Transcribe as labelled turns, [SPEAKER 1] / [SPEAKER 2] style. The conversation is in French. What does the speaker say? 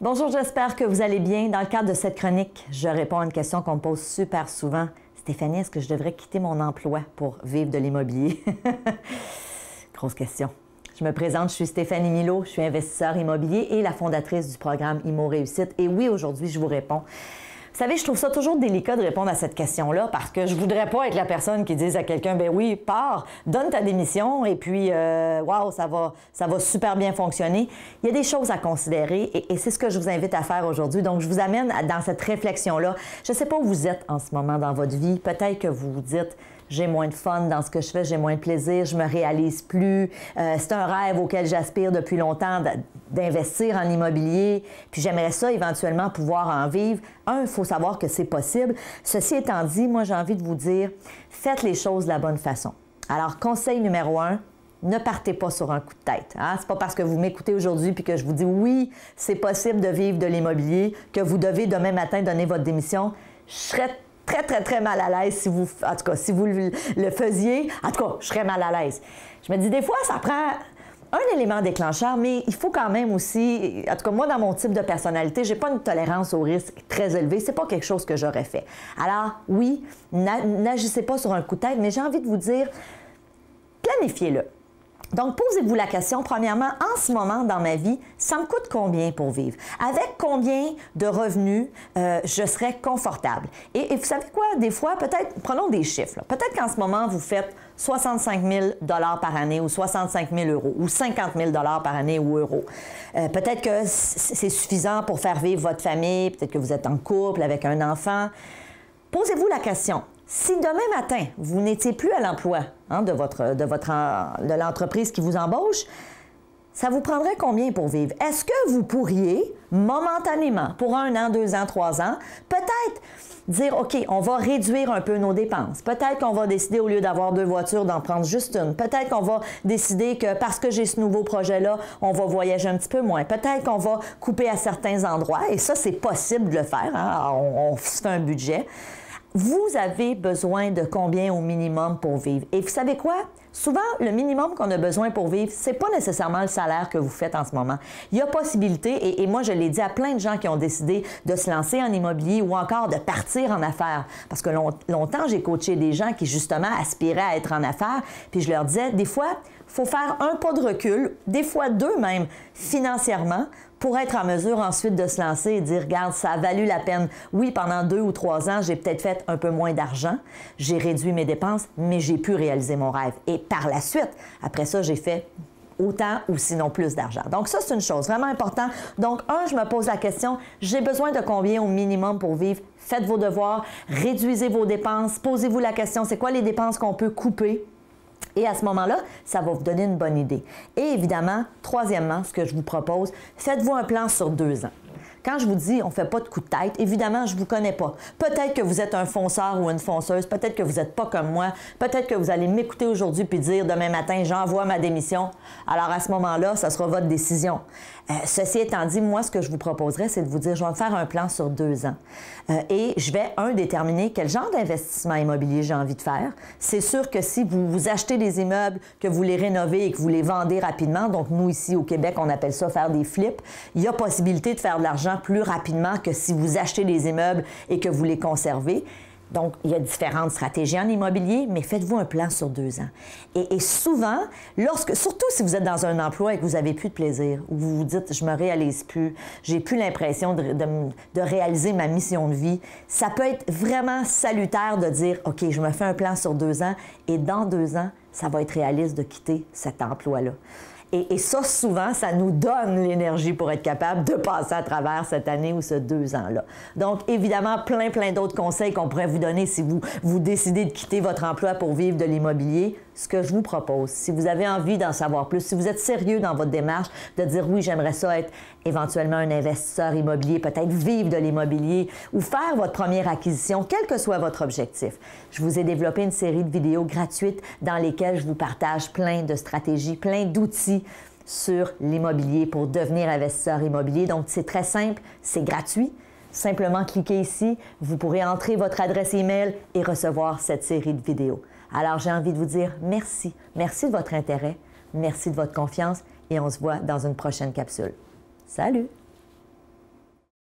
[SPEAKER 1] Bonjour, j'espère que vous allez bien. Dans le cadre de cette chronique, je réponds à une question qu'on me pose super souvent. Stéphanie, est-ce que je devrais quitter mon emploi pour vivre de l'immobilier? Grosse question. Je me présente, je suis Stéphanie Milot, je suis investisseur immobilier et la fondatrice du programme Immo Réussite. Et oui, aujourd'hui, je vous réponds. Vous savez, je trouve ça toujours délicat de répondre à cette question-là parce que je voudrais pas être la personne qui dise à quelqu'un, ben oui, pars, donne ta démission et puis, wow, ça va super bien fonctionner. Il y a des choses à considérer et c'est ce que je vous invite à faire aujourd'hui. Donc, je vous amène dans cette réflexion-là. Je ne sais pas où vous êtes en ce moment dans votre vie. Peut-être que vous vous dites, j'ai moins de fun dans ce que je fais, j'ai moins de plaisir, je me réalise plus. C'est un rêve auquel j'aspire depuis longtemps d'investir en immobilier. Puis j'aimerais ça éventuellement pouvoir en vivre. Il faut savoir que c'est possible. Ceci étant dit, moi j'ai envie de vous dire, faites les choses de la bonne façon. Alors, conseil numéro 1, ne partez pas sur un coup de tête. Hein? C'est pas parce que vous m'écoutez aujourd'hui puis que je vous dis oui, c'est possible de vivre de l'immobilier que vous devez demain matin donner votre démission. Je serais très mal à l'aise si vous, en tout cas, si vous le faisiez. En tout cas, je serais mal à l'aise. Je me dis, des fois, ça prend un élément déclencheur, mais il faut quand même aussi, en tout cas, moi, dans mon type de personnalité, j'ai pas une tolérance au risque très élevée. C'est pas quelque chose que j'aurais fait. Alors, oui, n'agissez pas sur un coup de tête, mais j'ai envie de vous dire, planifiez-le. Donc, posez-vous la question, premièrement, en ce moment dans ma vie, ça me coûte combien pour vivre? Avec combien de revenus je serais confortable? Et vous savez quoi? Des fois, peut-être, prenons des chiffres. Peut-être qu'en ce moment, vous faites 65 000 $ par année ou 65 000 € ou 50 000 $ par année ou euros. Peut-être que c'est suffisant pour faire vivre votre famille, peut-être que vous êtes en couple avec un enfant. Posez-vous la question. Si demain matin, vous n'étiez plus à l'emploi de l'entreprise qui vous embauche, ça vous prendrait combien pour vivre? Est-ce que vous pourriez, momentanément, pour 1 an, 2 ans, 3 ans, peut-être dire, OK, on va réduire un peu nos dépenses. Peut-être qu'on va décider, au lieu d'avoir 2 voitures, d'en prendre juste une. Peut-être qu'on va décider que parce que j'ai ce nouveau projet-là, on va voyager un petit peu moins. Peut-être qu'on va couper à certains endroits. Et ça, c'est possible de le faire. Hein? On se fait un budget. Vous avez besoin de combien au minimum pour vivre? Et vous savez quoi? Souvent, le minimum qu'on a besoin pour vivre, c'est pas nécessairement le salaire que vous faites en ce moment. Il y a possibilité, et moi je l'ai dit à plein de gens qui ont décidé de se lancer en immobilier ou encore de partir en affaires. Parce que longtemps, j'ai coaché des gens qui justement aspiraient à être en affaires, puis je leur disais, des fois, il faut faire un pas de recul, des fois 2 même, financièrement, pour être en mesure ensuite de se lancer et dire, regarde, ça a valu la peine. Oui, pendant 2 ou 3 ans, j'ai peut-être fait un peu moins d'argent, j'ai réduit mes dépenses, mais j'ai pu réaliser mon rêve. Et par la suite, après ça, j'ai fait autant ou sinon plus d'argent. Donc ça, c'est une chose vraiment importante. Donc, je me pose la question, j'ai besoin de combien au minimum pour vivre? Faites vos devoirs, réduisez vos dépenses, posez-vous la question, c'est quoi les dépenses qu'on peut couper? Et à ce moment-là, ça va vous donner une bonne idée. Et évidemment, troisièmement, ce que je vous propose, faites-vous un plan sur 2 ans. Quand je vous dis on ne fait pas de coup de tête, évidemment, je ne vous connais pas. Peut-être que vous êtes un fonceur ou une fonceuse, peut-être que vous n'êtes pas comme moi, peut-être que vous allez m'écouter aujourd'hui puis dire demain matin, j'envoie ma démission. Alors à ce moment-là, ça sera votre décision. Ceci étant dit, moi, ce que je vous proposerais, c'est de vous dire, je vais me faire un plan sur 2 ans. Et je vais, déterminer quel genre d'investissement immobilier j'ai envie de faire. C'est sûr que si vous achetez des immeubles, que vous les rénovez et que vous les vendez rapidement, donc nous, ici au Québec, on appelle ça faire des flips, il y a possibilité de faire de l'argent plus rapidement que si vous achetez des immeubles et que vous les conservez. Donc, il y a différentes stratégies en immobilier, mais faites-vous un plan sur 2 ans. Et souvent, surtout si vous êtes dans un emploi et que vous n'avez plus de plaisir, ou vous vous dites, je me réalise plus, j'ai plus l'impression de réaliser ma mission de vie, ça peut être vraiment salutaire de dire, OK, je me fais un plan sur 2 ans et dans 2 ans, ça va être réaliste de quitter cet emploi-là. Et ça, souvent, ça nous donne l'énergie pour être capable de passer à travers cette année ou ce 2 ans-là. Donc, évidemment, plein d'autres conseils qu'on pourrait vous donner si vous décidez de quitter votre emploi pour vivre de l'immobilier. Ce que je vous propose, si vous avez envie d'en savoir plus, si vous êtes sérieux dans votre démarche de dire oui, j'aimerais ça être éventuellement un investisseur immobilier, peut-être vivre de l'immobilier ou faire votre première acquisition, quel que soit votre objectif. Je vous ai développé une série de vidéos gratuites dans lesquelles je vous partage plein de stratégies, plein d'outils sur l'immobilier pour devenir investisseur immobilier. Donc, c'est très simple, c'est gratuit. Simplement cliquez ici, vous pourrez entrer votre adresse email et recevoir cette série de vidéos. Alors, j'ai envie de vous dire merci. Merci de votre intérêt, merci de votre confiance et on se voit dans une prochaine capsule. Salut!